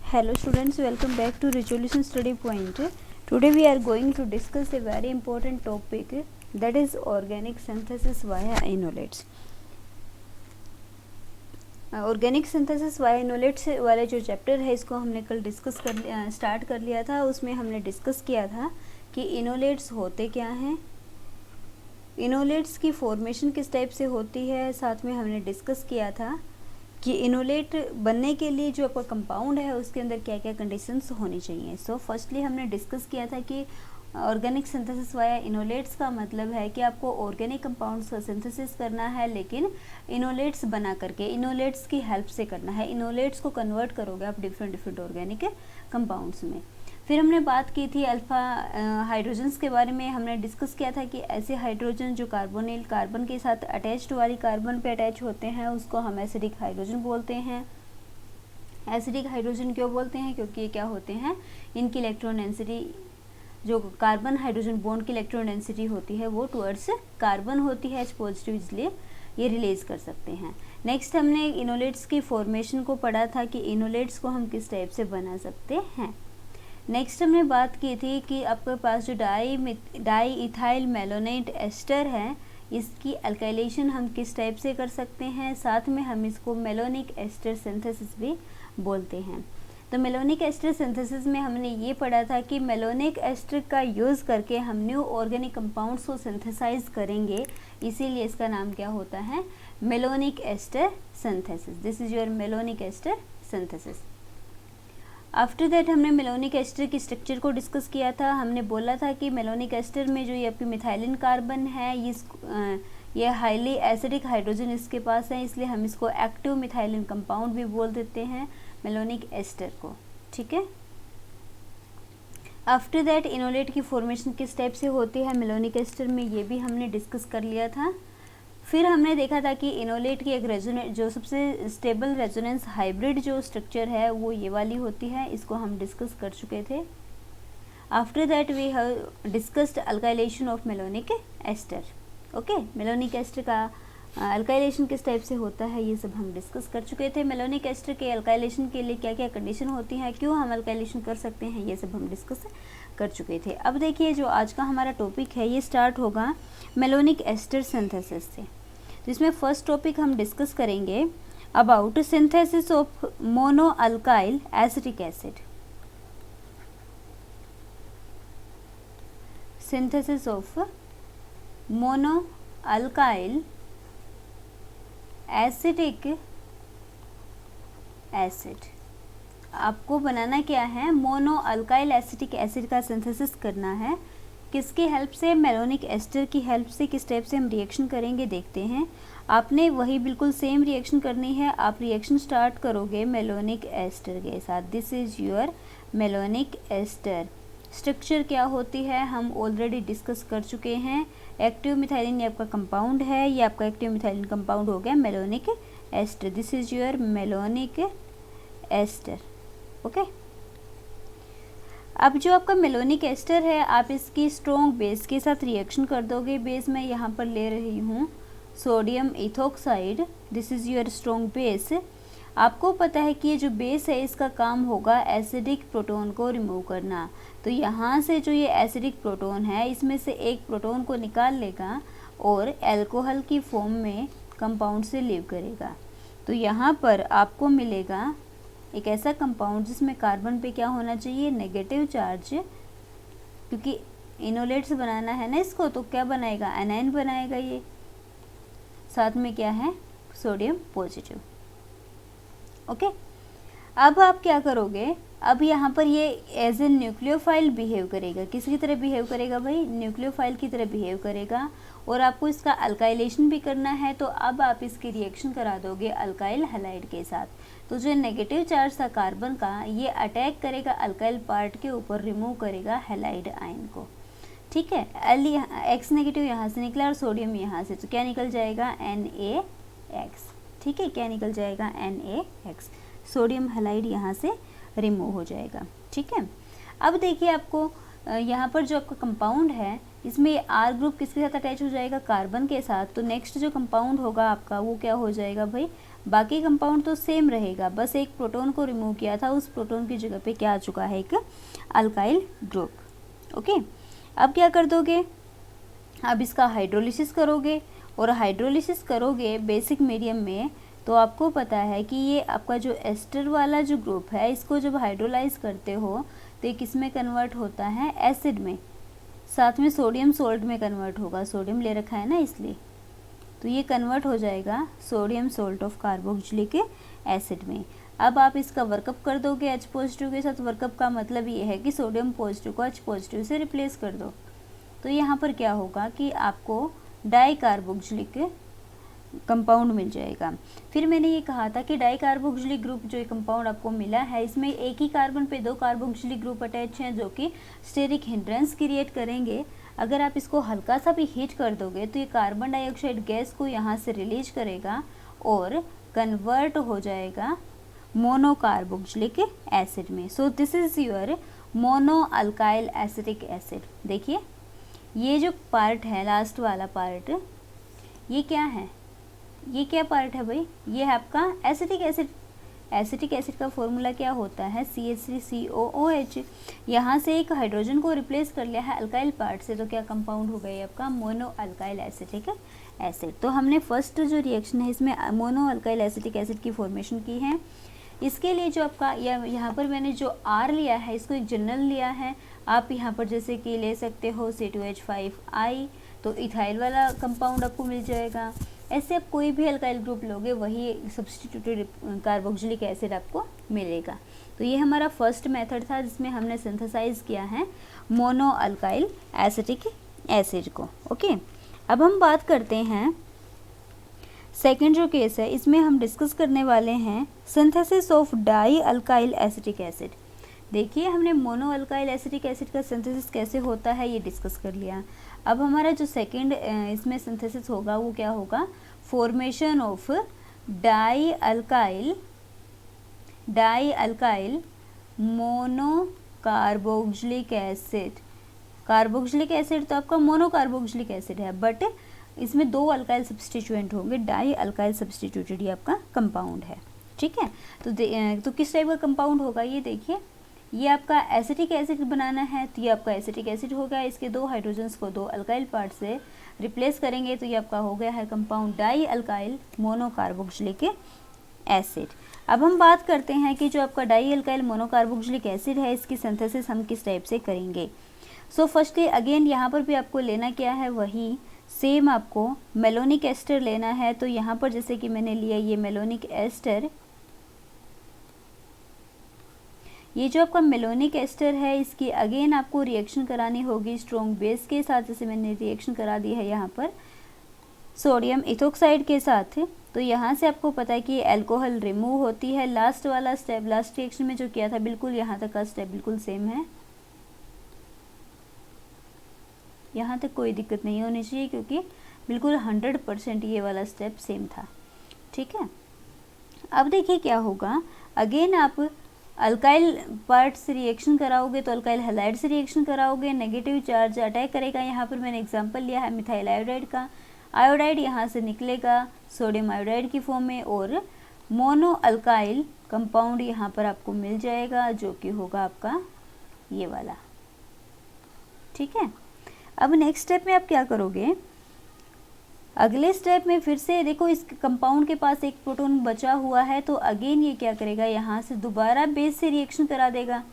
Hello students, welcome back to Resolution Study Point. Today we are going to discuss a very important topic, that is organic synthesis via enolates. Organic synthesis via enolates वाला जो chapter है इसको हमने कल start कर लिया था। उसमें हमने डिस्कस किया था कि इनोलेट्स होते क्या हैं, इनोलेट्स की फॉर्मेशन किस टाइप से होती है। साथ में हमने डिस्कस किया था कि इनोलेट बनने के लिए जो आपका कंपाउंड है उसके अंदर क्या क्या कंडीशंस होनी चाहिए। सो फर्स्टली हमने डिस्कस किया था कि ऑर्गेनिक सिंथेसिस वाया इनोलेट्स का मतलब है कि आपको ऑर्गेनिक कंपाउंड्स का सिंथेसिस करना है, लेकिन इनोलेट्स बना करके इनोलेट्स की हेल्प से करना है। इनोलेट्स को कन्वर्ट करोगे आप डिफरेंट ऑर्गेनिक कंपाउंड्स में। फिर हमने बात की थी अल्फा हाइड्रोजन्स के बारे में। हमने डिस्कस किया था कि ऐसे हाइड्रोजन जो कार्बोनिल कार्बन के साथ अटैच्ड वाली कार्बन पे अटैच होते हैं उसको हम एसिडिक हाइड्रोजन बोलते हैं। एसिडिक हाइड्रोजन क्यों बोलते हैं? क्योंकि ये क्या होते हैं, इनकी इलेक्ट्रॉन डेंसिटी, जो कार्बन हाइड्रोजन बॉन्ड की इलेक्ट्रॉन डेंसिटी होती है वो टुवर्ड्स कार्बन होती है, H पॉजिटिव, इसलिए ये रिलीज कर सकते हैं। नेक्स्ट हमने इनोलेट्स की फॉर्मेशन को पढ़ा था कि इनोलेट्स को हम किस टाइप से बना सकते हैं। नेक्स्ट हमने बात की थी कि आपके पास जो डाई इथाइल मेलोनेट एस्टर है इसकी अल्काइलेशन हम किस टाइप से कर सकते हैं। साथ में हम इसको मेलोनिक एस्टर सिंथेसिस भी बोलते हैं। तो मेलोनिक एस्टर सिंथेसिस में हमने ये पढ़ा था कि मेलोनिक एस्टर का यूज़ करके हम न्यू ऑर्गेनिक कंपाउंड्स को सिंथेसाइज करेंगे, इसीलिए इसका नाम क्या होता है, malonic ester synthesis. This is your malonic ester synthesis. After that हमने मेलोनिक एस्टर की स्ट्रक्चर को डिस्कस किया था। हमने बोला था कि मेलोनिक एस्टर में जो ये आपकी मिथाइलिन कार्बन है ये हाईली एसिडिक हाइड्रोजन इसके पास है, इसलिए हम इसको एक्टिव मिथाइलिन कंपाउंड भी बोल देते हैं मेलोनिक एस्टर को। ठीक है। आफ्टर दैट इनोलेट की फॉर्मेशन किस टाइप से होती है मेलोनिक एस्टर में, ये भी हमने डिस्कस कर लिया था। फिर हमने देखा था कि इनोलेट की एक जो सबसे स्टेबल रेजोनेंस हाइब्रिड जो स्ट्रक्चर है वो ये वाली होती है, इसको हम डिस्कस कर चुके थे। After that we have discussed alkylation of malonic ester. Okay, malonic ester का अल्काइलेशन किस टाइप से होता है ये सब हम डिस्कस कर चुके थे। मेलोनिक एस्टर के अल्काइलेशन के लिए क्या क्या कंडीशन होती हैं, क्यों हम अल्काइलेशन कर सकते हैं, ये सब हम डिस्कस कर चुके थे। अब देखिए जो आज का हमारा टॉपिक है ये स्टार्ट होगा मेलोनिक एस्टर सिंथेसिस से। तो इसमें फर्स्ट टॉपिक हम डिस्कस करेंगे about synthesis of mono alkyl acetic acid. Synthesis of mono alkyl acetic acid. आपको बनाना क्या है, मोनो अल्काइल एसिटिक एसिड का सिंथेसिस करना है। किसकी हेल्प से? मेलोनिक एस्टर की हेल्प से। किस टाइप से हम रिएक्शन करेंगे देखते हैं। आपने वही बिल्कुल सेम रिएक्शन करनी है। आप रिएक्शन स्टार्ट करोगे मेलोनिक एस्टर के साथ। This is your malonic ester. Structure क्या होती है हम ऑलरेडी डिस्कस कर चुके हैं। एक्टिव मिथाइलिन ये आपका कंपाउंड है, ये आपका एक्टिव मिथाइलिन कंपाउंड हो गया malonic ester. This is your malonic ester. Okay, अब जो आपका मेलोनिक एस्टर है आप इसकी स्ट्रॉन्ग बेस के साथ रिएक्शन कर दोगे। बेस मैं यहाँ पर ले रही हूँ sodium ethoxide. This is your strong base. आपको पता है कि ये जो बेस है इसका काम होगा एसिडिक प्रोटॉन को रिमूव करना। तो यहाँ से जो ये एसिडिक प्रोटॉन है इसमें से एक प्रोटॉन को निकाल लेगा और अल्कोहल की फॉर्म में कंपाउंड से लीव करेगा। तो यहाँ पर आपको मिलेगा एक ऐसा कंपाउंड जिसमें कार्बन पे क्या होना चाहिए, नेगेटिव चार्ज, क्योंकि इनोलेट्स बनाना है ना इसको, तो क्या बनाएगा, एनाइन बनाएगा ये। साथ में क्या है, सोडियम पॉजिटिव। ओके, अब आप क्या करोगे, अब यहाँ पर ये एज ए न्यूक्लियोफाइल बिहेव करेगा। किसकी तरह बिहेव करेगा भाई, न्यूक्लियोफाइल की तरह बिहेव करेगा। और आपको इसका अल्काइलेशन भी करना है, तो अब आप इसकी रिएक्शन करा दोगे अल्काइल हैलाइड के साथ। तो जो नेगेटिव चार्ज था कार्बन का ये अटैक करेगा अल्काइल पार्ट के ऊपर, रिमूव करेगा हैलाइड आयन को। ठीक है, एक्स नेगेटिव यहाँ से निकला और सोडियम यहाँ से, तो क्या निकल जाएगा, NaX। ठीक है, क्या निकल जाएगा, NaX। सोडियम हैलाइड यहाँ से रिमूव हो जाएगा। ठीक है, अब देखिए आपको यहाँ पर जो आपका कंपाउंड है इसमें R ग्रुप किसके साथ अटैच हो जाएगा, कार्बन के साथ। तो नेक्स्ट जो कंपाउंड होगा आपका वो क्या हो जाएगा भाई, बाकी कंपाउंड तो सेम रहेगा, बस एक प्रोटॉन को रिमूव किया था, उस प्रोटॉन की जगह पे क्या आ चुका है, एक अल्काइल ग्रुप। ओके, अब क्या कर दोगे, अब इसका हाइड्रोलिसिस करोगे, और हाइड्रोलिसिस करोगे बेसिक मीडियम में, तो आपको पता है कि ये आपका जो एस्टर वाला जो ग्रुप है, इसको जब हाइड्रोलाइज करते हो तो ये किस में कन्वर्ट होता है, एसिड में, साथ में सोडियम सोल्ट में कन्वर्ट होगा, सोडियम ले रखा है ना इसलिए, तो ये कन्वर्ट हो जाएगा sodium salt of carboxylic acid में। अब आप इसका वर्कअप कर दोगे H पॉजिटिव के साथ। वर्कअप का मतलब ये है कि सोडियम पॉजिटिव को H पॉजिटिव से रिप्लेस कर दो, तो यहाँ पर क्या होगा कि आपको डाई कार्बोक्सिलिक कंपाउंड मिल जाएगा। फिर मैंने ये कहा था कि डाई कार्बोक्सिलिक ग्रुप जो कंपाउंड आपको मिला है, इसमें एक ही कार्बन पे 2 कार्बोक्सिलिक ग्रुप अटैच हैं जो कि स्टेरिक हिंड्रेंस क्रिएट करेंगे। अगर आप इसको हल्का सा भी हीट कर दोगे तो ये कार्बन डाइऑक्साइड गैस को यहाँ से रिलीज करेगा और कन्वर्ट हो जाएगा मोनो कार्बोक्सिलिक एसिड में। So this is your mono alkyl acetic acid. देखिए ये जो पार्ट है, लास्ट वाला पार्ट, ये क्या है, ये क्या पार्ट है भाई, ये है आपका एसिटिक एसिड। एसिटिक एसिड का फॉर्मूला क्या होता है, CH3COOH। यहाँ से एक हाइड्रोजन को रिप्लेस कर लिया है अल्काइल पार्ट से, तो क्या कंपाउंड हो गया आपका मोनो अल्काइल एसिटिक एसिड। तो हमने फर्स्ट जो रिएक्शन है इसमें मोनो अल्काइल एसिटिक एसिड की फॉर्मेशन की है। इसके लिए जो आपका यहाँ पर मैंने जो R लिया है, इसको एक जनरल लिया है। आप यहाँ पर जैसे कि ले सकते हो C2H5I, तो इथाइल वाला कंपाउंड आपको मिल जाएगा। ऐसे आप कोई भी अल्काइल ग्रुप लोगे वही सब्स्टिट्यूटेड कार्बोक्सिलिक एसिड आपको मिलेगा। तो ये हमारा फर्स्ट मेथड था जिसमें हमने सिंथेसाइज किया है मोनो अल्काइल एसिटिक एसिड को। ओके, अब हम बात करते हैं सेकंड जो केस है, इसमें हम डिस्कस करने वाले हैं synthesis of die alkyl acetic acid. देखिए हमने मोनो अल्काइल एसिटिक एसिड का सिंथेसिस कैसे होता है ये डिस्कस कर लिया। अब हमारा जो सेकंड इसमें सिंथेसिस होगा वो क्या होगा, formation of die alkyl mono carboxylic acid. Carboxylic acid तो आपका मोनो कार्बोक्सिलिक एसिड है, बट इसमें 2 अल्काइल सब्स्टिट्यूएंट होंगे, डाई अल्काइल सब्स्टिट्यूटेड ये आपका कंपाउंड है। ठीक है, तो किस टाइप का कंपाउंड होगा ये देखिए, ये आपका एसिटिक एसिड बनाना है तो ये आपका एसिटिक एसिड हो गया। इसके 2 हाइड्रोजन्स को 2 अल्काइल पार्ट से रिप्लेस करेंगे तो ये आपका हो गया है compound die alkyl mono carboxylic acid. अब हम बात करते हैं कि जो आपका die alkyl mono carboxylic acid है, इसकी सिंथेसिस हम किस टाइप से करेंगे। सो फर्स्टली अगेन यहाँ पर भी आपको लेना क्या है, वही सेम आपको मेलोनिक एस्टर लेना है। तो यहाँ पर जैसे कि मैंने लिया ये मेलोनिक एस्टर, ये जो आपका मेलोनिक एस्टर है इसकी अगेन आपको रिएक्शन करानी होगी स्ट्रॉन्ग बेस के साथ, जैसे मैंने रिएक्शन करा दी है यहाँ पर सोडियम इथोक्साइड के साथ। तो यहाँ से आपको पता है कि अल्कोहल रिमूव होती है। लास्ट वाला स्टेप, लास्ट रिएक्शन में जो किया था बिल्कुल यहाँ तक का स्टेप बिल्कुल सेम है, यहाँ तक कोई दिक्कत नहीं होनी चाहिए क्योंकि बिल्कुल 100% ये वाला स्टेप सेम था। ठीक है, अब देखिए क्या होगा, अगेन आप अल्काइल पार्ट से रिएक्शन कराओगे तो अल्काइल हैलाइड से रिएक्शन कराओगे, नेगेटिव चार्ज अटैक करेगा। यहाँ पर मैंने एग्जांपल लिया है मिथाइल आयोडाइड का, आयोडाइड यहाँ से निकलेगा सोडियम आयोडाइड की फॉर्म में और मोनो अल्काइल कंपाउंड यहाँ पर आपको मिल जाएगा जो कि होगा आपका ये वाला। ठीक है, अब नेक्स्ट स्टेप में आप क्या करोगे, अगले स्टेप में फिर से देखो इस कंपाउंड के पास एक प्रोटॉन बचा हुआ है तो अगेन ये क्या करेगा, यहाँ से दोबारा बेस से रिएक्शन करा देगा।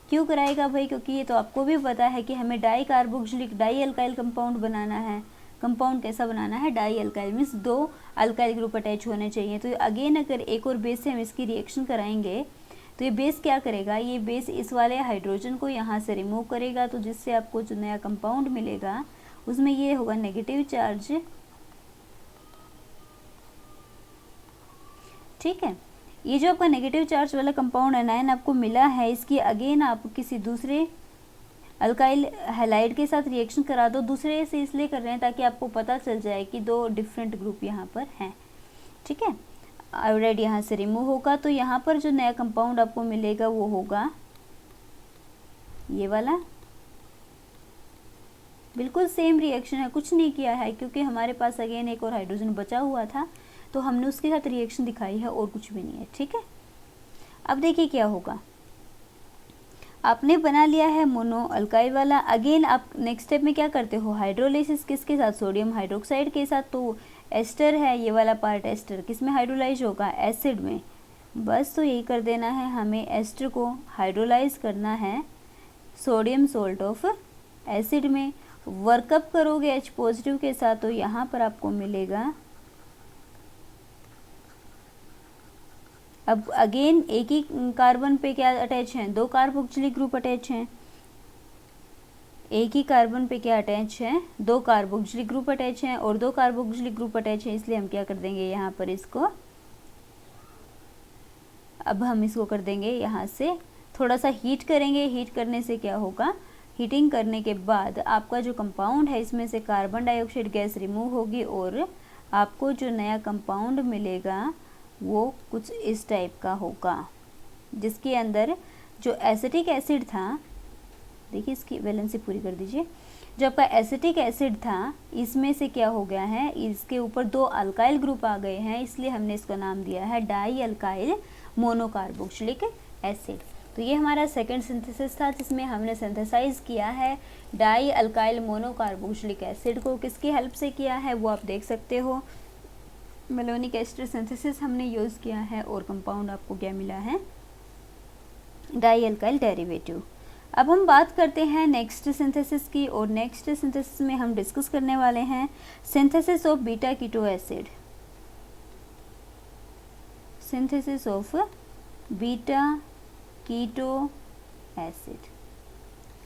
क्यों कराएगा भाई, क्योंकि ये तो आपको भी पता है कि हमें di carboxylic di alkyl compound बनाना है। कंपाउंड कैसा बनाना है, di alkyl means 2 alkyl group attach होने चाहिए। तो अगेन अगर एक और बेस से हम इसकी रिएक्शन कराएंगे तो ये बेस क्या करेगा, ये बेस इस वाले हाइड्रोजन को यहाँ से रिमूव करेगा, तो जिससे आपको जो नया कंपाउंड मिलेगा उसमें ये होगा नेगेटिव चार्ज। ठीक है, ये जो आपका नेगेटिव चार्ज वाला कंपाउंड एनायन आपको मिला है, इसकी अगेन आप किसी दूसरे अल्काइल हैलाइड के साथ रिएक्शन करा दो। दूसरे से इसलिए कर रहे हैं ताकि आपको पता चल जाए कि 2 डिफरेंट ग्रुप यहाँ पर हैं। ठीक है, आयोडाइड यहाँ से रिमूव होगा तो यहाँ पर जो नया कंपाउंड आपको मिलेगा वो होगा ये वाला। बिल्कुल सेम रिएक्शन है, कुछ नहीं किया है क्योंकि हमारे पास अगेन एक और हाइड्रोजन बचा हुआ था तो हमने उसके साथ रिएक्शन दिखाई है और कुछ भी नहीं है। ठीक है, अब देखिए क्या होगा। आपने बना लिया है मोनो अल्काइल वाला। अगेन आप नेक्स्ट स्टेप में क्या करते हो, हाइड्रोलाइसिस किसके साथ, सोडियम हाइड्रोक्साइड के साथ। तो एस्टर है, ये वाला पार्ट एस्टर किस में हाइड्रोलाइज होगा, एसिड में। बस तो यही कर देना है, हमें एस्टर को हाइड्रोलाइज करना है सोडियम सोल्ट ऑफ एसिड में। वर्कअप करोगे H पॉजिटिव के साथ तो यहाँ पर आपको मिलेगा, अब अगेन एक ही कार्बन पे क्या अटैच हैं, 2 कार्बोक्सिलिक ग्रुप अटैच हैं। एक ही कार्बन पे क्या अटैच है, 2 कार्बोक्सिलिक ग्रुप अटैच हैं और 2 कार्बोक्सिलिक ग्रुप अटैच हैं, इसलिए हम क्या कर देंगे यहाँ पर इसको, अब हम इसको कर देंगे यहाँ से थोड़ा सा हीट करेंगे। हीट करने से क्या होगा, हीटिंग करने के बाद आपका जो कंपाउंड है इसमें से कार्बन डाइऑक्साइड गैस रिमूव होगी और आपको जो नया कंपाउंड मिलेगा वो कुछ इस टाइप का होगा, जिसके अंदर जो एसिटिक एसिड था, देखिए इसकी वैलेंसी पूरी कर दीजिए, जो आपका एसिटिक एसिड था इसमें से क्या हो गया है, इसके ऊपर 2 अल्काइल ग्रुप आ गए हैं, इसलिए हमने इसका नाम दिया है डाई अल्काइल मोनोकार्बोक्सिलिक एसिड। तो ये हमारा सेकंड सिंथेसिस था जिसमें हमने सिंथेसाइज किया है डाई अल्काइल मोनोकार्बोक्सिलिक एसिड को। किसकी हेल्प से किया है वो आप देख सकते हो, मेलोनिक एस्टर सिंथेसिस हमने यूज़ किया है और कंपाउंड आपको क्या मिला है, डाई अल्काइल डेरिवेटिव। अब हम बात करते हैं नेक्स्ट सिंथेसिस की, और नेक्स्ट सिंथेसिस में हम डिस्कस करने वाले हैं synthesis of beta keto acid. Synthesis of beta keto acid.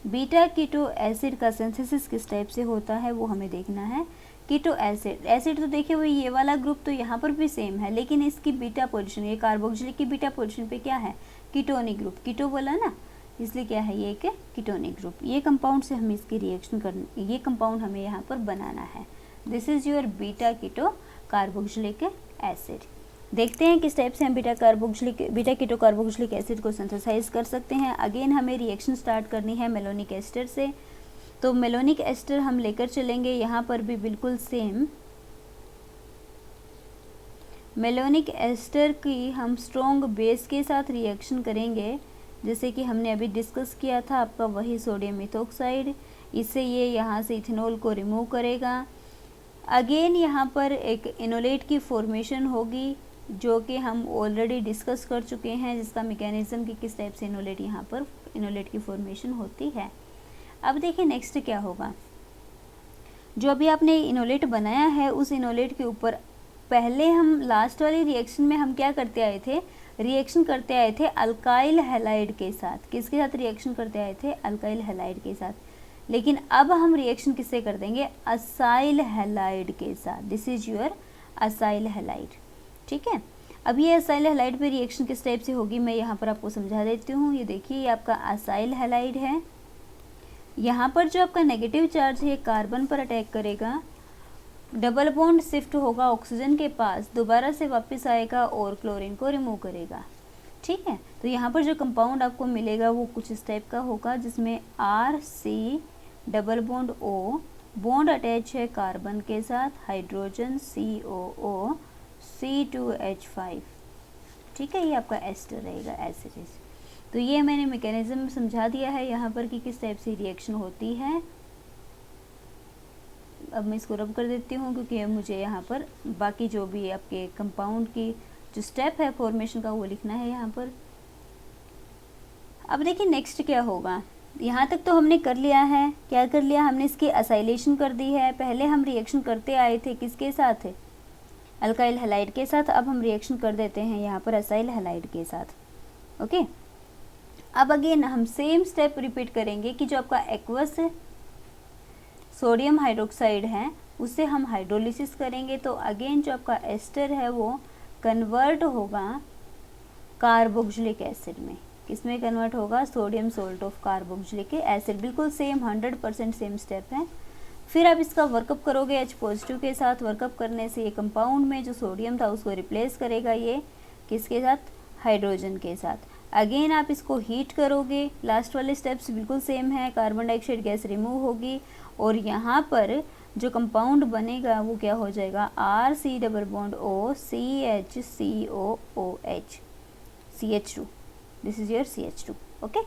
Beta keto acid का सिंथेसिस किस टाइप से होता है वो हमें देखना है। कीटो एसिड, एसिड तो देखिए वो ये वाला ग्रुप तो यहाँ पर भी सेम है, लेकिन इसकी बीटा पोजीशन, ये कार्बोक्सिलिक की बीटा पोजीशन पे क्या है, कीटोनिक ग्रुप, कीटो बोला ना, इसलिए क्या है ये एक कीटोनिक ग्रुप। ये कंपाउंड से हमें इसकी रिएक्शन करनी, ये कंपाउंड हमें यहाँ पर बनाना है। This is your beta keto carboxylic acid. देखते हैं किस टाइप से हम बीटा कीटो कार्बोक्सिलिक एसिड को सिंथेसाइज कर सकते हैं। अगेन हमें रिएक्शन स्टार्ट करनी है मेलोनिक एस्टर से, तो मेलोनिक एस्टर हम लेकर चलेंगे, यहाँ पर भी बिल्कुल सेम मेलोनिक एस्टर की हम स्ट्रॉन्ग बेस के साथ रिएक्शन करेंगे, जैसे कि हमने अभी डिस्कस किया था आपका वही सोडियम मिथॉक्साइड। इससे ये यहाँ से इथेनॉल को रिमूव करेगा। अगेन यहाँ पर एक इनोलेट की फॉर्मेशन होगी जो कि हम ऑलरेडी डिस्कस कर चुके हैं, जिसका मैकेनिज्म कि किस टाइप से इनोलेट यहाँ पर इनोलेट की फॉर्मेशन होती है। अब देखिए नेक्स्ट क्या होगा, जो अभी आपने इनोलेट बनाया है उस इनोलेट के ऊपर पहले हम लास्ट वाली रिएक्शन में हम क्या करते आए थे, रिएक्शन करते आए थे अल्काइल हैलाइड के साथ। किसके साथ रिएक्शन करते आए थे, अल्काइल हैलाइड के साथ। लेकिन अब हम रिएक्शन किससे कर देंगे, असाइल हैलाइड के साथ। This is your acyl halide. ठीक है, अब ये असाइल हैलाइड पे रिएक्शन किस टाइप से होगी मैं यहाँ पर आपको समझा देती हूँ। ये देखिए ये आपका असाइल हैलाइड है, यहाँ पर जो आपका नेगेटिव चार्ज है कार्बन पर अटैक करेगा, डबल बॉन्ड शिफ्ट होगा ऑक्सीजन के पास, दोबारा से वापस आएगा और क्लोरीन को रिमूव करेगा। ठीक है, तो यहाँ पर जो कंपाउंड आपको मिलेगा वो कुछ इस टाइप का होगा, जिसमें RC double bond O, bond attach है कार्बन के साथ, हाइड्रोजन COO C2H5। ठीक है, ये आपका एस्टर रहेगा, एसिड। तो ये मैंने मैकेनिज्म समझा दिया है यहाँ पर कि किस टाइप से रिएक्शन होती है। अब मैं इसको रब कर देती हूँ क्योंकि मुझे यहाँ पर बाकी जो भी आपके कंपाउंड की जो स्टेप है फॉर्मेशन का वो लिखना है यहाँ पर। अब देखिए नेक्स्ट क्या होगा, यहाँ तक तो हमने कर लिया है। क्या कर लिया हमने, इसकी असाइलेशन कर दी है। पहले हम रिएक्शन करते आए थे किसके साथ, अल्काइल हैलाइड के साथ, अब हम रिएक्शन कर देते हैं यहाँ पर असाइल हैलाइड के साथ। ओके, अब अगेन हम सेम स्टेप रिपीट करेंगे कि जो आपका एक्वस सोडियम हाइड्रोक्साइड है उससे हम हाइड्रोलिसिस करेंगे, तो अगेन जो आपका एस्टर है वो कन्वर्ट होगा कार्बोक्सिलिक एसिड में। किसमें कन्वर्ट होगा, sodium salt of carboxylic acid. बिल्कुल सेम 100% सेम स्टेप है। फिर आप इसका वर्कअप करोगे H पॉजिटिव के साथ। वर्कअप करने से ये कंपाउंड में जो सोडियम था उसको रिप्लेस करेगा, ये किसके साथ, हाइड्रोजन के साथ। अगेन आप इसको हीट करोगे, लास्ट वाले स्टेप्स बिल्कुल सेम है, कार्बन डाइऑक्साइड गैस रिमूव होगी और यहाँ पर जो कंपाउंड बनेगा वो क्या हो जाएगा, RC double bond O CHCOOH CH2, this is your CH2। Okay,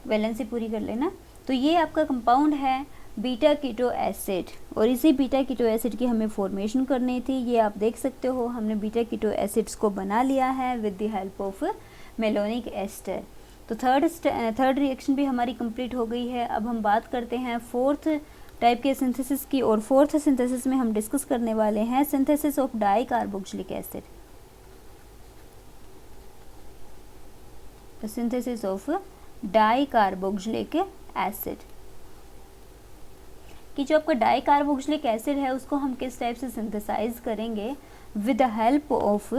valency पूरी कर लेना। तो ये आपका कंपाउंड है बीटा कीटो एसिड, और इसी बीटा कीटो एसिड की हमें फॉर्मेशन करनी थी। ये आप देख सकते हो हमने बीटा कीटो एसिड्स को बना लिया है with the help of malonic ester. तो थर्ड रिएक्शन भी हमारी कंप्लीट हो गई है। अब हम बात करते हैं फोर्थ टाइप के सिंथेसिस की, और फोर्थ सिंथेसिस में हम डिस्कस करने वाले हैं synthesis of di carboxylic acid. Synthesis of di carboxylic acid कि जो आपका डाई कार्बोक्सिलिक एसिड है उसको हम किस टाइप से सिंथेसाइज करेंगे with the help of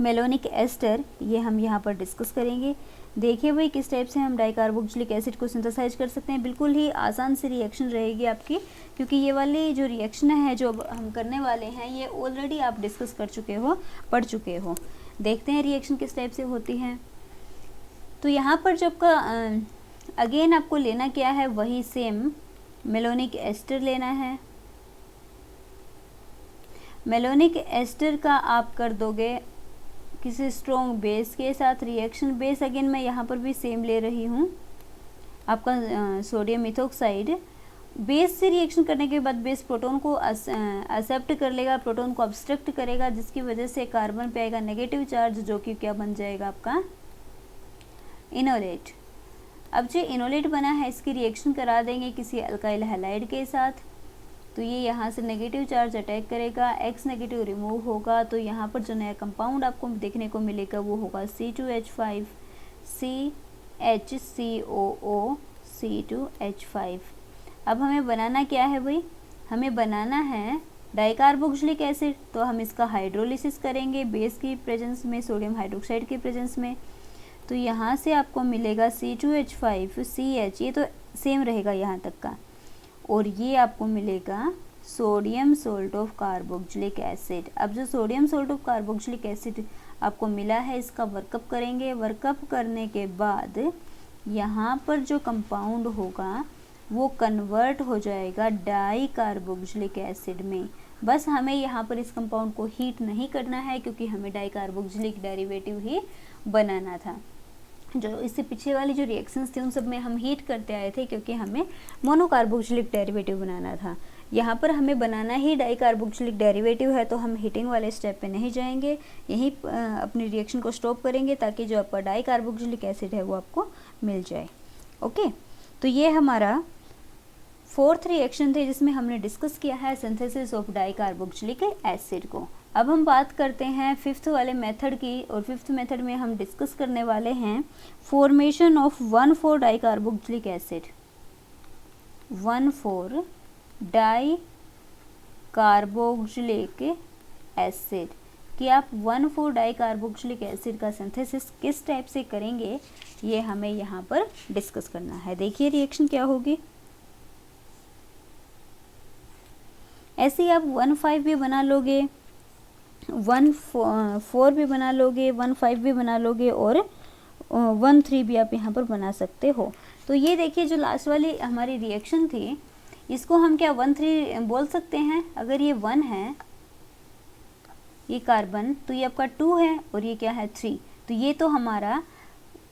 malonic ester, ये हम यहाँ पर डिस्कस करेंगे। देखिए भाई किस टाइप से हम डाई कार्बोक्सिलिक एसिड को सिंथेसाइज कर सकते हैं। बिल्कुल ही आसान सी रिएक्शन रहेगी आपकी, क्योंकि ये वाली जो रिएक्शन है जो हम करने वाले हैं ये ऑलरेडी आप डिस्कस कर चुके हो, पढ़ चुके हो। देखते हैं रिएक्शन किस टाइप से होती है। तो यहाँ पर जो आपका अगेन आपको लेना क्या है, वही सेम मेलोनिक एस्टर लेना है। मेलोनिक एस्टर का आप कर दोगे किसी स्ट्रॉन्ग बेस के साथ रिएक्शन। बेस अगेन मैं यहाँ पर भी सेम ले रही हूँ, आपका सोडियम मिथॉक्साइड। बेस से रिएक्शन करने के बाद बेस प्रोटॉन को एक्सेप्ट कर लेगा, प्रोटॉन को ऑब्स्ट्रक्ट करेगा, जिसकी वजह से कार्बन पे आएगा नेगेटिव चार्ज, जो कि क्या बन जाएगा आपका इनोलेट। अब जो इनोलेट बना है इसकी रिएक्शन करा देंगे किसी अल्काइल हैलाइड के साथ, तो ये यहाँ से नेगेटिव चार्ज अटैक करेगा, X नेगेटिव रिमूव होगा, तो यहाँ पर जो नया कंपाउंड आपको देखने को मिलेगा वो होगा C2H5 CHCOO C2H5। अब हमें बनाना क्या है भाई, हमें बनाना है डाई कार्बोक्सिलिक एसिड। तो हम इसका हाइड्रोलिसिस करेंगे बेस की प्रेजेंस में, सोडियम हाइड्रोक्साइड की प्रेजेंस में। तो यहाँ से आपको मिलेगा C2H5 CH, ये तो सेम रहेगा यहाँ तक का, और ये आपको मिलेगा sodium salt of carboxylic acid. अब जो sodium salt of carboxylic acid आपको मिला है इसका वर्कअप करेंगे। वर्कअप करने के बाद यहाँ पर जो कंपाउंड होगा वो कन्वर्ट हो जाएगा डाई कार्बोक्सिलिक एसिड में। बस हमें यहाँ पर इस कंपाउंड को हीट नहीं करना है, क्योंकि हमें डाई कार्बोक्सिलिक डेरिवेटिव ही बनाना था। जो इससे पीछे वाली जो रिएक्शंस थी उन सब में हम हीट करते आए थे, क्योंकि हमें मोनोकार्बोक्सिलिक डेरिवेटिव बनाना था। यहाँ पर हमें बनाना ही डाई कार्बोक्सिलिक डेरिवेटिव है, तो हम हीटिंग वाले स्टेप पे नहीं जाएंगे, यहीं अपनी रिएक्शन को स्टॉप करेंगे ताकि जो आपका डाई कार्बोक्सिलिक एसिड है वो आपको मिल जाए। ओके, तो ये हमारा फोर्थ रिएक्शन थे जिसमें हमने डिस्कस किया है synthesis of di carboxylic acid को। अब हम बात करते हैं फिफ्थ वाले मेथड की, और फिफ्थ मेथड में हम डिस्कस करने वाले हैं formation of 1,4 di carboxylic acid. 1,4 di carboxylic acid कि आप 1,4 डाई कार्बोक्सिलिक एसिड का सिंथेसिस किस टाइप से करेंगे, ये हमें यहाँ पर डिस्कस करना है। देखिए रिएक्शन क्या होगी। ऐसे ही आप 1,5 भी बना लोगे, 1,4 भी बना लोगे, 1,5 भी बना लोगे, और 1,3 भी आप यहाँ पर बना सकते हो। तो ये देखिए जो लास्ट वाली हमारी रिएक्शन थी इसको हम क्या 1,3 बोल सकते हैं। अगर ये 1 है ये कार्बन, तो ये आपका 2 है, और ये क्या है 3। तो ये तो हमारा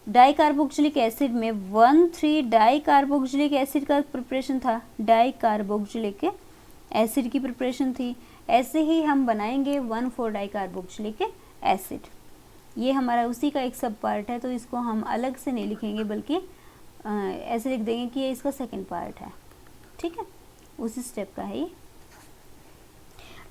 डाई कार्बोक्सिलिक एसिड में 1,3 डाई कार्बोक्सिलिक एसिड का प्रिपरेशन था, डाई कार्बोक्सिलिक एसिड की प्रिपरेशन थी। ऐसे ही हम बनाएंगे 1,4 डाई कार्बोक्सिलिक एसिड। ये हमारा उसी का एक सब पार्ट है, तो इसको हम अलग से नहीं लिखेंगे, बल्कि ऐसे लिख देंगे कि ये इसका सेकंड पार्ट है। ठीक है, उसी स्टेप का है ये।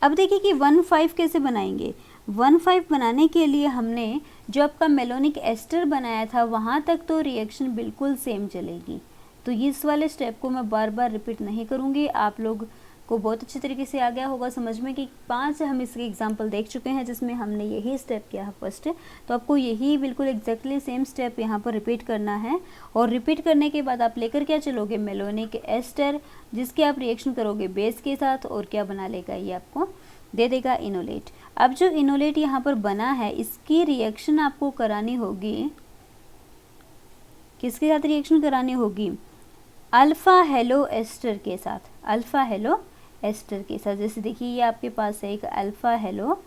अब देखिए कि 1,5 कैसे बनाएंगे। 1,5 बनाने के लिए हमने जो आपका मेलोनिक एस्टर बनाया था वहाँ तक तो रिएक्शन बिल्कुल सेम चलेगी, तो इस वाले स्टेप को मैं बार बार रिपीट नहीं करूँगी। आप लोग को बहुत अच्छे तरीके से आ गया होगा समझ में कि 5 हम इसके एग्जाम्पल देख चुके हैं जिसमें हमने यही स्टेप किया है फर्स्ट, तो आपको यही बिल्कुल एग्जैक्टली सेम स्टेप यहाँ पर रिपीट करना है। और रिपीट करने के बाद आप लेकर क्या चलोगे, मेलोनिक एस्टर, जिसके आप रिएक्शन करोगे बेस के साथ, और क्या बना लेगा, ये आपको दे देगा इनोलेट। अब जो इनोलेट यहाँ पर बना है इसकी रिएक्शन आपको करानी होगी, किसके साथ रिएक्शन करानी होगी, अल्फ़ा हेलो एस्टर के साथ, अल्फ़ा हेलो एस्टर के साथ। जैसे देखिए ये आपके पास है एक अल्फ़ा हेलो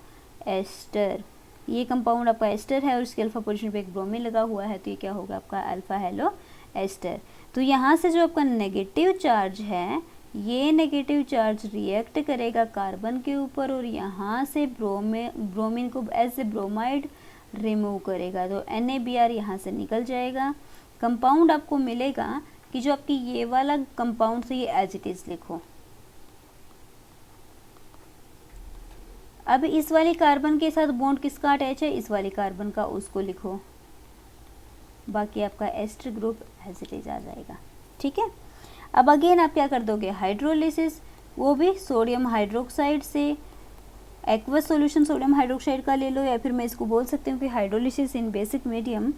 एस्टर, ये कंपाउंड आपका एस्टर है और इसके अल्फ़ा पोजीशन पे एक ब्रोमीन लगा हुआ है, तो ये क्या होगा आपका अल्फ़ा हेलो एस्टर। तो यहाँ से जो आपका नेगेटिव चार्ज है, ये नेगेटिव चार्ज रिएक्ट करेगा कार्बन के ऊपर और यहाँ से ब्रोमीन को एज ए ब्रोमाइड रिमूव करेगा, तो NaBr यहाँ से निकल जाएगा। कंपाउंड आपको मिलेगा कि जो आपकी ये वाला कंपाउंड से ये एज इट इज़ लिखो। अब इस वाले कार्बन के साथ बॉन्ड किसका अटैच है, इस वाले कार्बन का, उसको लिखो। बाकी आपका ester group as it is आ जाएगा। ठीक है, अब अगेन आप क्या कर दोगे, हाइड्रोलिसिस, वो भी सोडियम हाइड्रोक्साइड से। एक्वस सॉल्यूशन सोडियम हाइड्रोक्साइड का ले लो, या फिर मैं इसको बोल सकती हूँ कि हाइड्रोलिसिस इन बेसिक मीडियम।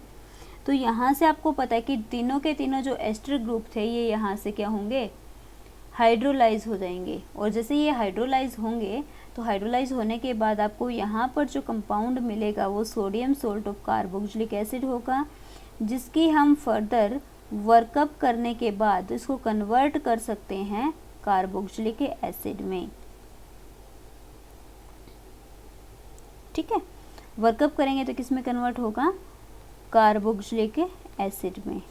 तो यहाँ से आपको पता है कि तीनों के तीनों जो एस्टर ग्रुप थे ये यहाँ से क्या होंगे, हाइड्रोलाइज हो जाएंगे। और जैसे ये हाइड्रोलाइज होंगे तो हाइड्रोलाइज होने के बाद आपको यहाँ पर जो कंपाउंड मिलेगा वो sodium salt of carboxylic acid होगा, जिसकी हम फर्दर वर्कअप करने के बाद इसको कन्वर्ट कर सकते हैं कार्बोक्सिलिक एसिड में। ठीक है, वर्कअप करेंगे तो किस में कन्वर्ट होगा, कार्बोक्सिलिक एसिड में।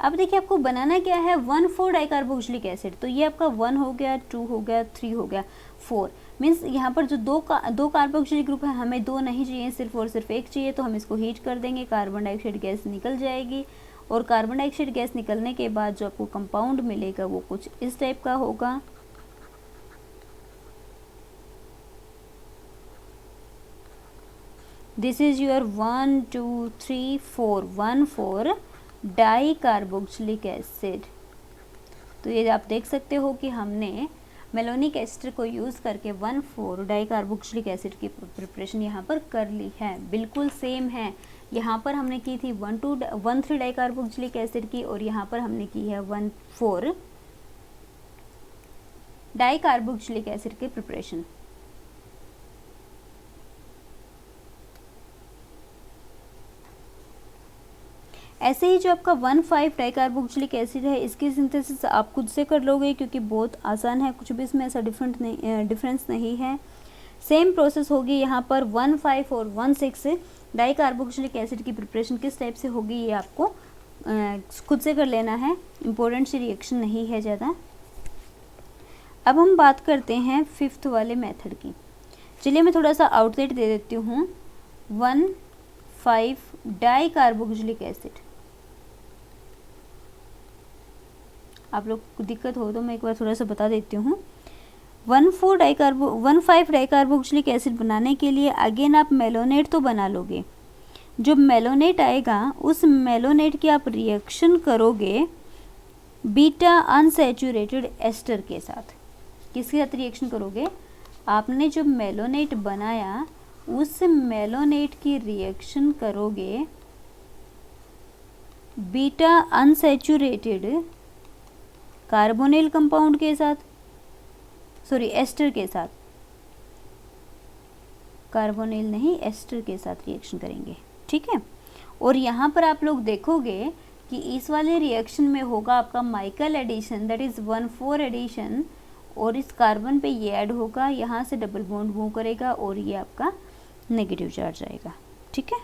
अब देखिए आपको बनाना क्या है, 1,4 डाइकार्बोक्सिलिक एसिड। तो ये आपका 1 हो गया, 2 हो गया, 3 हो गया, 4। मीन्स यहाँ पर जो दो कार्बोक्सिलिक ग्रुप है, हमें 2 नहीं चाहिए, सिर्फ और सिर्फ एक चाहिए। तो हम इसको हीट कर देंगे, कार्बन डाइऑक्साइड गैस निकल जाएगी। और कार्बन डाइऑक्साइड गैस निकलने के बाद जो आपको कंपाउंड मिलेगा वो कुछ इस टाइप का होगा। This is your 1 2 3 4 1,4 di carboxylic acid. तो ये आप देख सकते हो कि हमने मेलोनिक एस्टर को यूज़ करके 1,4 डाई कार्बोक्सिलिक एसिड की प्रिपरेशन यहाँ पर कर ली है। बिल्कुल सेम है, यहाँ पर हमने की थी 1,3 डाई कार्बोक्सिलिक एसिड की, और यहाँ पर हमने की है 1,4 डाई कार्बोक्सिलिक एसिड की प्रिपरेशन। ऐसे ही जो आपका 1,5 डाइकार्बोक्सिलिक एसिड है, इसकी सिंथेसिस आप खुद से कर लोगे क्योंकि बहुत आसान है, कुछ भी इसमें ऐसा डिफरेंस नहीं है। सेम प्रोसेस होगी यहाँ पर 1,5 और 1,6 डाइकार्बोक्सिलिक एसिड की प्रिपरेशन किस टाइप से होगी ये आपको खुद से कर लेना है, इम्पोर्टेंट सी रिएक्शन नहीं है ज़्यादा। अब हम बात करते हैं 5th वाले मेथड की। चलिए मैं थोड़ा सा आउटलेट दे देती हूँ। 1,5 डाइकार्बोक्सिलिक एसिड, आप लोग को दिक्कत हो तो मैं एक बार थोड़ा सा बता देती हूँ। 1,5 डाइकार्बोक्सिलिक एसिड बनाने के लिए अगेन आप मेलोनेट तो बना लोगे। जो मेलोनेट आएगा उस मेलोनेट की आप रिएक्शन करोगे बीटा अनसैचुरेटेड एस्टर के साथ। किसके साथ रिएक्शन करोगे, आपने जो मेलोनेट बनाया उस मेलोनेट की रिएक्शन करोगे बीटा अनसैचुरेटेड कार्बोनिल कंपाउंड के साथ, सॉरी एस्टर के साथ, कार्बोनिल नहीं एस्टर के साथ रिएक्शन करेंगे। ठीक है, और यहाँ पर आप लोग देखोगे कि इस वाले रिएक्शन में होगा आपका Michael addition, that is 1,4 addition, और इस कार्बन पे ये ऐड होगा, यहाँ से डबल बॉन्ड मूव करेगा और ये आपका नेगेटिव चार्ज आएगा। ठीक है,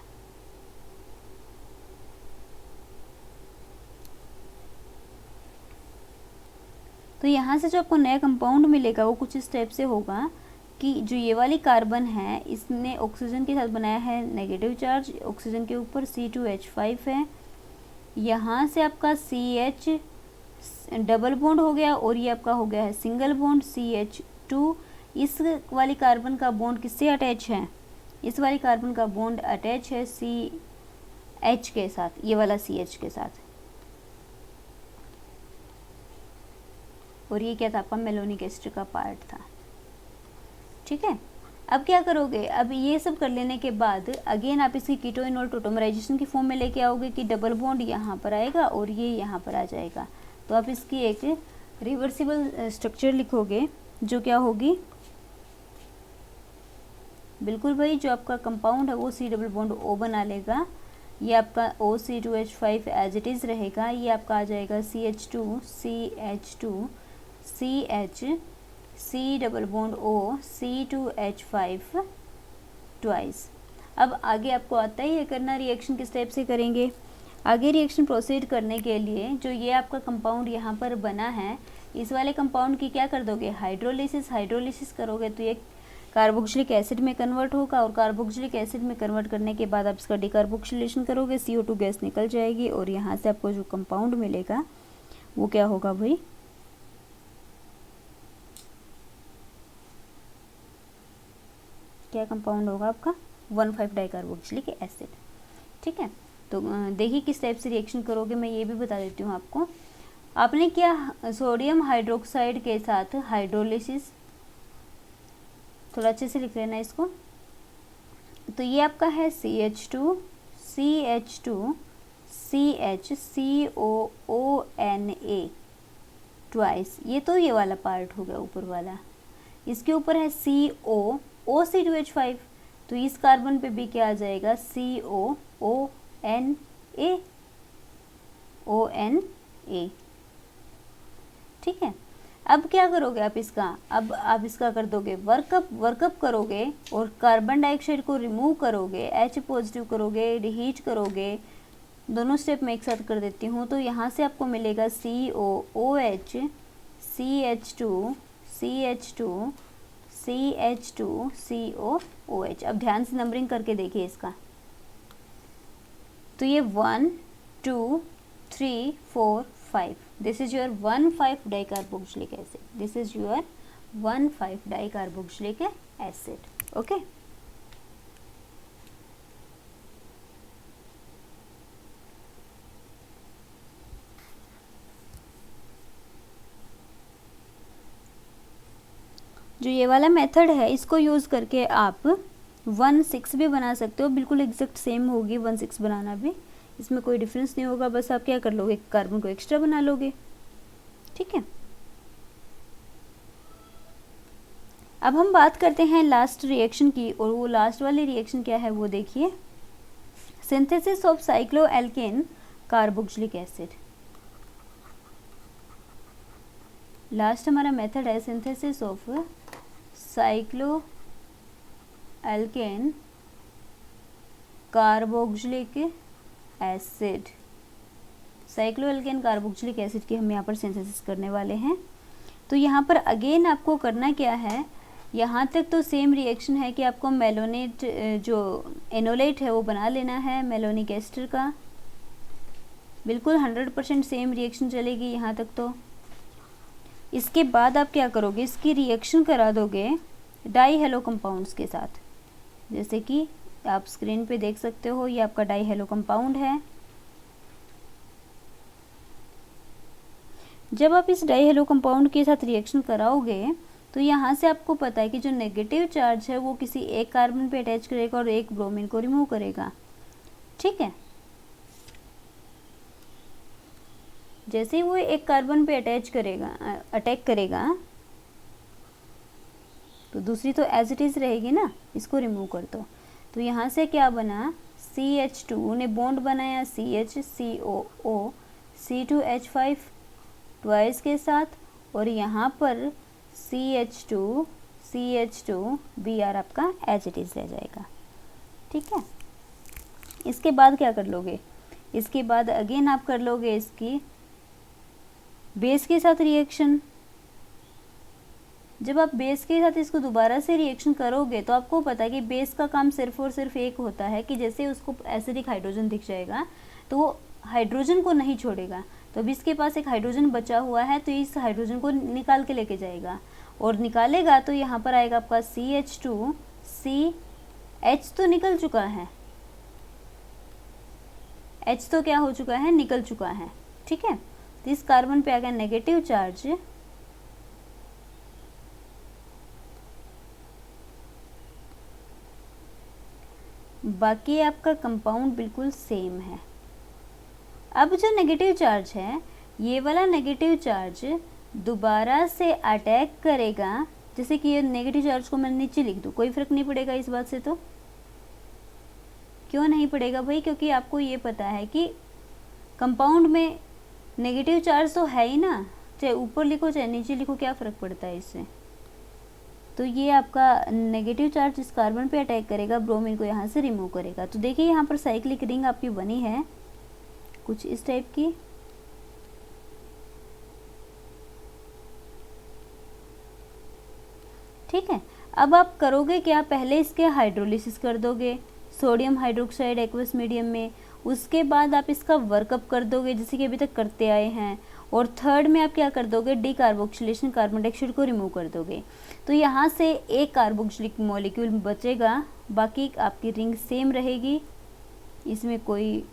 तो यहाँ से जो आपको नया कंपाउंड मिलेगा वो कुछ इस टाइप से होगा कि जो ये वाली कार्बन है इसने ऑक्सीजन के साथ बनाया है नेगेटिव चार्ज, ऑक्सीजन के ऊपर C2H5 है, यहाँ से आपका CH डबल बॉन्ड हो गया और ये आपका हो गया है सिंगल बॉन्ड CH2। इस वाली कार्बन का बॉन्ड किससे अटैच है, इस वाली कार्बन का बॉन्ड अटैच है CH के साथ, ये वाला CH के साथ, और ये क्या था आपका मेलोनिक एस्टर का पार्ट था। ठीक है, अब क्या करोगे, अब ये सब कर लेने के बाद अगेन आप इसकी कीटोइनोल टोटोमराइजेशन की फॉर्म में लेके आओगे कि डबल बॉन्ड यहाँ पर आएगा और ये यहाँ पर आ जाएगा। तो आप इसकी एक रिवर्सिबल स्ट्रक्चर लिखोगे जो क्या होगी, बिल्कुल भाई जो आपका कंपाउंड है वो C डबल बॉन्ड O बना लेगा, ये आपका OC2H5 एज इट इज़ रहेगा, ये आपका आ जाएगा CH2 CH2 CH C double bond O C2H5 twice. अब आगे आपको आता ही है करना, रिएक्शन किस टाइप से करेंगे। आगे रिएक्शन प्रोसीड करने के लिए जो ये आपका कंपाउंड यहाँ पर बना है, इस वाले कंपाउंड की क्या कर दोगे, हाइड्रोलिसिस करोगे तो ये कार्बोक्सिलिक एसिड में कन्वर्ट होगा, और कार्बोक्सिलिक एसिड में कन्वर्ट करने के बाद आप इसका डिकार्बोक्सिलेशन करोगे, CO2 गैस निकल जाएगी, और यहाँ से आपको जो कंपाउंड मिलेगा वो क्या होगा भाई, क्या कंपाउंड होगा आपका 1,5 डाइकार्बोक्सिलिक एसिड। ठीक है, तो देखिए किस टाइप से रिएक्शन करोगे, मैं ये भी बता देती हूँ आपको। आपने क्या सोडियम हाइड्रोक्साइड के साथ हाइड्रोलिसिस, थोड़ा अच्छे से लिख लेना इसको, तो ये आपका है CH2 CH2 CH COONA twice, ये तो ये वाला पार्ट हो गया ऊपर वाला, इसके ऊपर है CO OC2H5, तो इस कार्बन पे भी क्या आ जाएगा COONA। ठीक है, अब क्या करोगे आप इसका, अब आप इसका कर दोगे वर्कअप करोगे, और कार्बन डाइऑक्साइड को रिमूव करोगे, H पॉजिटिव करोगे, रिहीट करोगे, दोनों स्टेप मैं एक साथ कर देती हूँ। तो यहाँ से आपको मिलेगा COOH CH2 CH2 CH2 COOH। अब ध्यान से नंबरिंग करके देखिए इसका, तो ये 1 2 3 4 5, this is your 1,5 dicarboxylic acid, this is your 1,5 dicarboxylic acid. Okay, जो ये वाला मेथड है इसको यूज़ करके आप 1,6 भी बना सकते हो, बिल्कुल एग्जैक्ट सेम होगी 1,6 बनाना भी, इसमें कोई डिफरेंस नहीं होगा, बस आप क्या कर लोगे, कार्बन को एक्स्ट्रा बना लोगे। ठीक है, अब हम बात करते हैं लास्ट रिएक्शन की, और वो लास्ट वाली रिएक्शन क्या है वो देखिए, synthesis of cycloalkane carboxylic acid. Last हमारा मेथड है synthesis of cycloalkane carboxylic acid. Cycloalkane carboxylic acid की हम यहाँ पर सिंथेसिस करने वाले हैं। तो यहाँ पर अगेन आपको करना क्या है, यहाँ तक तो सेम रिएक्शन है कि आपको मेलोनेट जो एनोलेट है वो बना लेना है, मेलोनिक एस्टर का, बिल्कुल 100% सेम रिएक्शन चलेगी यहाँ तक। तो इसके बाद आप क्या करोगे, इसकी रिएक्शन करा दोगे डाई हेलो कंपाउंड्स के साथ, जैसे कि आप स्क्रीन पे देख सकते हो, ये आपका डाई हेलो कंपाउंड है। जब आप इस डाई हेलो कंपाउंड के साथ रिएक्शन कराओगे तो यहाँ से आपको पता है कि जो नेगेटिव चार्ज है वो किसी एक कार्बन पे अटैच करेगा और एक ब्रोमीन को रिमूव करेगा। ठीक है, जैसे ही वो एक कार्बन पे अटैक करेगा तो दूसरी तो एज इट इज रहेगी ना, इसको रिमूव कर दो। तो यहाँ से क्या बना, CH2 ने बॉन्ड बनाया CH C2H5 ट्वाइस के साथ, और यहाँ पर CH2 Br आपका एज इट इज रह जाएगा। ठीक है, इसके बाद क्या कर लोगे, इसके बाद अगेन आप कर लोगे इसकी बेस के साथ रिएक्शन। जब आप बेस के साथ इसको दोबारा से रिएक्शन करोगे तो आपको पता है कि बेस का काम सिर्फ और सिर्फ एक होता है कि जैसे उसको एसिडिक हाइड्रोजन दिख जाएगा तो वो हाइड्रोजन को नहीं छोड़ेगा। तो अब इसके पास एक हाइड्रोजन बचा हुआ है तो इस हाइड्रोजन को निकाल के लेके जाएगा, और निकालेगा तो यहाँ पर आएगा आपका CH2 H तो निकल चुका है, H तो क्या हो चुका है, निकल चुका है। ठीक है, तो इस कार्बन पे आ गया नेगेटिव चार्ज, बाकी आपका कंपाउंड बिल्कुल सेम है। अब जो नेगेटिव चार्ज है, ये वाला नेगेटिव चार्ज दोबारा से अटैक करेगा, जैसे कि ये नेगेटिव चार्ज को मैं नीचे लिख दूँ, कोई फर्क नहीं पड़ेगा इस बात से। तो क्यों नहीं पड़ेगा भाई? क्योंकि आपको ये पता है कि कंपाउंड में नेगेटिव चार्ज तो है ही ना, चाहे ऊपर लिखो चाहे नीचे लिखो, क्या फ़र्क पड़ता है इससे। तो ये आपका नेगेटिव चार्ज इस कार्बन पे अटैक करेगा, ब्रोमीन को यहाँ से रिमूव करेगा। तो देखिए यहाँ पर साइक्लिक रिंग आपकी बनी है कुछ इस टाइप की। ठीक है, अब आप करोगे क्या, पहले इसके हाइड्रोलिसिस कर दोगे सोडियम हाइड्रोक्साइड एक्वस मीडियम में, उसके बाद आप इसका वर्कअप कर दोगे जैसे कि अभी तक करते आए हैं, और थर्ड में आप क्या कर दोगे, डी कार्बोक्सिलेशन, कार्बन डाइऑक्साइड को रिमूव कर दोगे। तो यहाँ से एक कार्बोक्सिलिक मॉलिक्यूल बचेगा, बाकी आपकी रिंग सेम रहेगी, इसमें कोई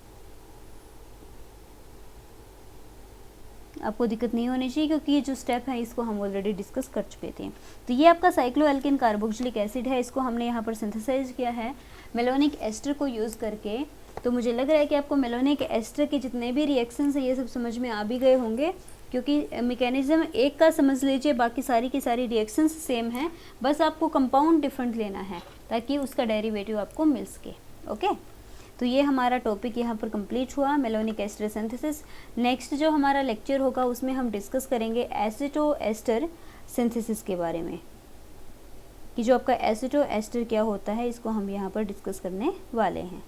आपको दिक्कत नहीं होनी चाहिए, क्योंकि ये जो स्टेप है इसको हम ऑलरेडी डिस्कस कर चुके थे। तो ये आपका साइक्लोएल्केन कार्बोक्सिलिक एसिड है, इसको हमने यहाँ पर सिंथेसाइज किया है मेलोनिक एस्टर को यूज़ करके। तो मुझे लग रहा है कि आपको मेलोनिक एस्टर के जितने भी रिएक्शंस हैं ये सब समझ में आ भी गए होंगे, क्योंकि मैकेनिज्म एक का समझ लीजिए, बाकी सारी की सारी रिएक्शंस सेम हैं, बस आपको कंपाउंड डिफरेंट लेना है ताकि उसका डेरिवेटिव आपको मिल सके। ओके, तो ये हमारा टॉपिक यहाँ पर कंप्लीट हुआ, मेलोनिक एस्टर सिंथेसिस। नेक्स्ट जो हमारा लेक्चर होगा उसमें हम डिस्कस करेंगे एसिटो एस्टर सिंथेसिस के बारे में, कि जो आपका एसिटो एस्टर क्या होता है इसको हम यहाँ पर डिस्कस करने वाले हैं।